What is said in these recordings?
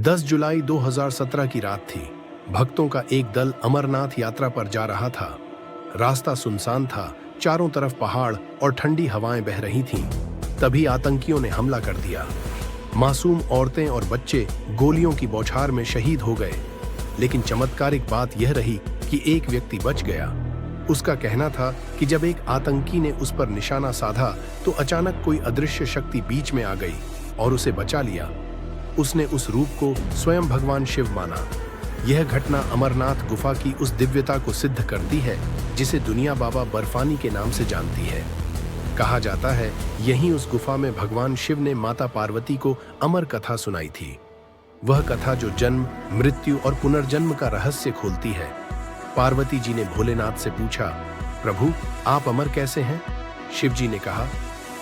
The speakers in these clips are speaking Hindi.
10 जुलाई 2017 की रात थी। भक्तों का एक दल अमरनाथ यात्रा पर जा रहा था। रास्ता सुनसान था, चारों तरफ पहाड़ और ठंडी हवाएं बह रही थीं। तभी आतंकियों ने हमला कर दिया। मासूम औरतें और बच्चे गोलियों की बौछार में शहीद हो गए। लेकिन चमत्कारिक बात यह रही कि एक व्यक्ति बच गया। उसका कहना था कि जब एक आतंकी ने उस पर निशाना साधा तो अचानक कोई अदृश्य शक्ति बीच में आ गई और उसे बचा लिया। उसने उस रूप को स्वयं भगवान शिव माना। यह घटना अमरनाथ गुफा की उस दिव्यता को सिद्ध करती है जिसे दुनिया बाबा बर्फानी के नाम से जानती है। कहा जाता है यहीं उस गुफा में भगवान शिव ने माता पार्वती को अमर कथा सुनाई थी। वह कथा जो जन्म, मृत्यु और पुनर्जन्म का रहस्य खोलती है। पार्वती जी ने भोलेनाथ से पूछा, प्रभु आप अमर कैसे हैं? शिव जी ने कहा,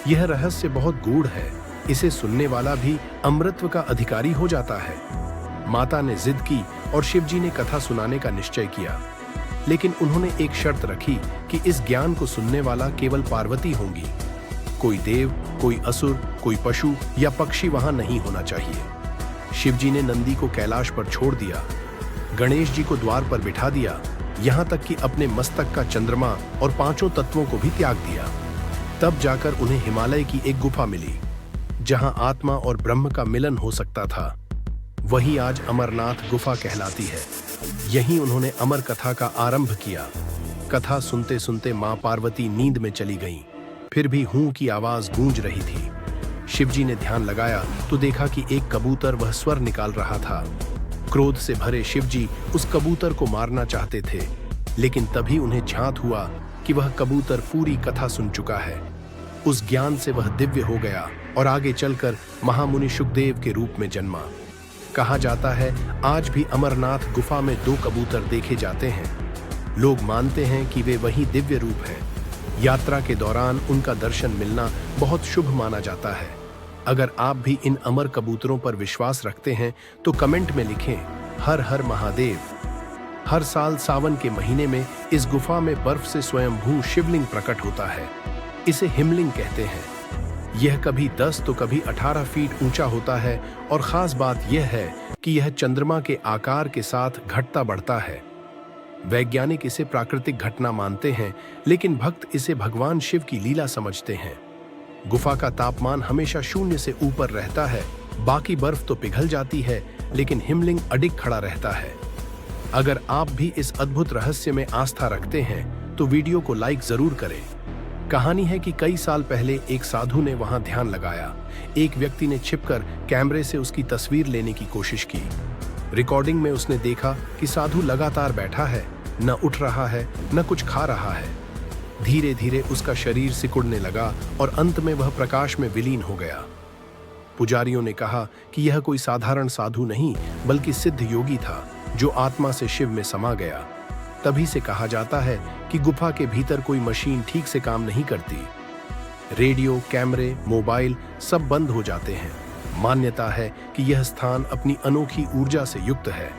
यह रहस्य बहुत गूढ़ है, इसे सुनने वाला भी अमृतत्व का अधिकारी हो जाता है। माता ने जिद की और शिव जी ने कथा सुनाने का निश्चय किया। लेकिन उन्होंने एक शर्त रखी कि इस ज्ञान को सुनने वाला केवल पार्वती होंगी। कोई देव, कोई असुर, कोई पशु या पक्षी वहां नहीं होना चाहिए। शिव जी ने नंदी को कैलाश पर छोड़ दिया, गणेश जी को द्वार पर बिठा दिया, यहाँ तक कि अपने मस्तक का चंद्रमा और पांचों तत्वों को भी त्याग दिया। तब जाकर उन्हें हिमालय की एक गुफा मिली जहां आत्मा और ब्रह्म का मिलन हो सकता था। वही आज अमरनाथ गुफा कहलाती है। यहीं उन्होंने अमर कथा का आरंभ किया। कथा सुनते सुनते मां पार्वती नींद में चली गईं। फिर भी हूं की आवाज गूंज रही थी। शिवजी ने ध्यान लगाया तो देखा कि एक कबूतर वह स्वर निकाल रहा था। क्रोध से भरे शिवजी उस कबूतर को मारना चाहते थे, लेकिन तभी उन्हें झांत हुआ कि वह कबूतर पूरी कथा सुन चुका है। उस ज्ञान से वह दिव्य हो गया और आगे चलकर महामुनि शुकदेव के रूप में जन्मा। कहा जाता है आज भी अमरनाथ गुफा में 2 कबूतर देखे जाते हैं। लोग मानते हैं कि वे वही दिव्य रूप हैं। यात्रा के दौरान उनका दर्शन मिलना बहुत शुभ माना जाता है। अगर आप भी इन अमर कबूतरों पर विश्वास रखते हैं तो कमेंट में लिखें, हर हर महादेव। हर साल सावन के महीने में इस गुफा में बर्फ से स्वयंभू शिवलिंग प्रकट होता है। इसे हिमलिंग कहते हैं। यह कभी 10 तो कभी 18 फीट ऊंचा होता है और खास बात यह है कि यह चंद्रमा के आकार के साथ घटता बढ़ता है। वैज्ञानिक इसे प्राकृतिक घटना मानते हैं, लेकिन भक्त इसे भगवान शिव की लीला समझते हैं। गुफा का तापमान हमेशा 0 से ऊपर रहता है। बाकी बर्फ तो पिघल जाती है, लेकिन हिमलिंग अडिग खड़ा रहता है। अगर आप भी इस अद्भुत रहस्य में आस्था रखते हैं तो वीडियो को लाइक जरूर करें। कहानी है कि कई साल पहले एक साधु ने वहां ध्यान लगाया। एक व्यक्ति ने छिपकर कैमरे से उसकी तस्वीर लेने की कोशिश की। रिकॉर्डिंग में उसने देखा कि साधु लगातार बैठा है, न उठ रहा है, न कुछ खा रहा है। धीरे धीरे उसका शरीर सिकुड़ने लगा और अंत में वह प्रकाश में विलीन हो गया। पुजारियों ने कहा कि यह कोई साधारण साधु नहीं बल्कि सिद्ध योगी था जो आत्मा से शिव में समा गया। तभी से कहा जाता है कि गुफा के भीतर कोई मशीन ठीक से काम नहीं करती। रेडियो, कैमरे, मोबाइल सब बंद हो जाते हैं। मान्यता है कि यह स्थान अपनी अनोखी ऊर्जा से युक्त है।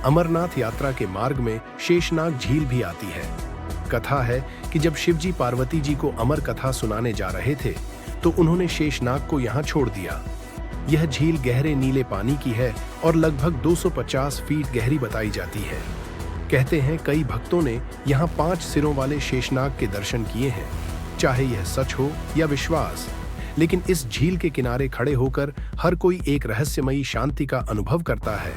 अमरनाथ यात्रा के मार्ग में शेषनाग झील भी आती है। कथा है कि जब शिवजी पार्वती जी को अमर कथा सुनाने जा रहे थे तो उन्होंने शेषनाग को यहाँ छोड़ दिया। यह झील गहरे नीले पानी की है और लगभग 250 फीट गहरी बताई जाती है। कहते हैं कई भक्तों ने यहाँ 5 सिरों वाले शेषनाग के दर्शन किए हैं। चाहे यह सच हो या विश्वास, लेकिन इस झील के किनारे खड़े होकर हर कोई एक रहस्यमयी शांति का अनुभव करता है।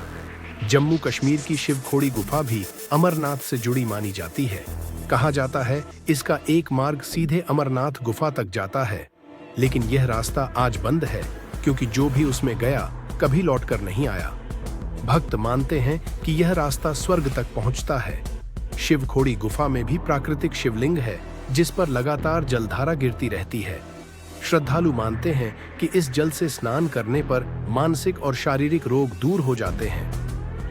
जम्मू कश्मीर की शिवखोड़ी गुफा भी अमरनाथ से जुड़ी मानी जाती है। कहा जाता है इसका एक मार्ग सीधे अमरनाथ गुफा तक जाता है, लेकिन यह रास्ता आज बंद है क्योंकि जो भी उसमें गया कभी लौटकर नहीं आया। भक्त मानते हैं कि यह रास्ता स्वर्ग तक पहुंचता है। शिवखोड़ी गुफा में भी प्राकृतिक शिवलिंग है जिस पर लगातार जलधारा गिरती रहती है। श्रद्धालु मानते हैं कि इस जल से स्नान करने पर मानसिक और शारीरिक रोग दूर हो जाते हैं।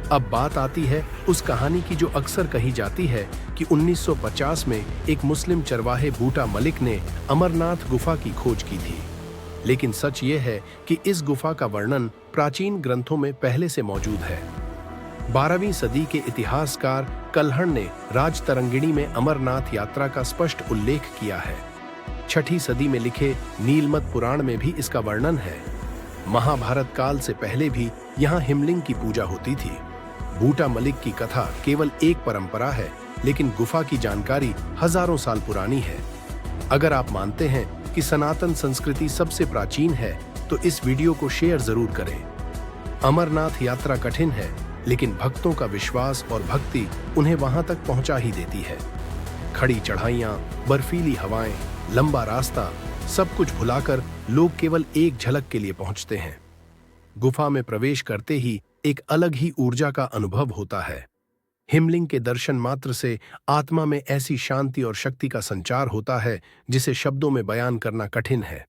अब बात आती है उस कहानी की जो अक्सर कही जाती है कि 1950 में एक मुस्लिम चरवाहे बूटा मलिक ने अमरनाथ गुफा की खोज की थी। लेकिन सच ये है कि इस गुफा का वर्णन प्राचीन ग्रंथों में पहले से मौजूद है। 12वीं सदी के इतिहासकार कल्हण ने राजतरंगिणी में अमरनाथ यात्रा का स्पष्ट उल्लेख किया है। 6ठी सदी में लिखे नीलमत पुराण में भी इसका वर्णन है। महाभारत काल से पहले भी यहाँ हिमलिंग की पूजा होती थी। बूटा मलिक की कथा केवल एक परंपरा है, लेकिन गुफा की जानकारी हजारों साल पुरानी है। अगर आप मानते हैं कि सनातन संस्कृति सबसे प्राचीन है, तो इस वीडियो को शेयर जरूर करें। अमरनाथ यात्रा कठिन है, लेकिन भक्तों का विश्वास और भक्ति उन्हें वहां तक पहुंचा ही देती है। खड़ी चढ़ाइयां, बर्फीली हवाएं, लंबा रास्ता, सब कुछ भुलाकर लोग केवल एक झलक के लिए पहुंचते हैं। गुफा में प्रवेश करते ही एक अलग ही ऊर्जा का अनुभव होता है। हिमलिंग के दर्शन मात्र से आत्मा में ऐसी शांति और शक्ति का संचार होता है जिसे शब्दों में बयान करना कठिन है।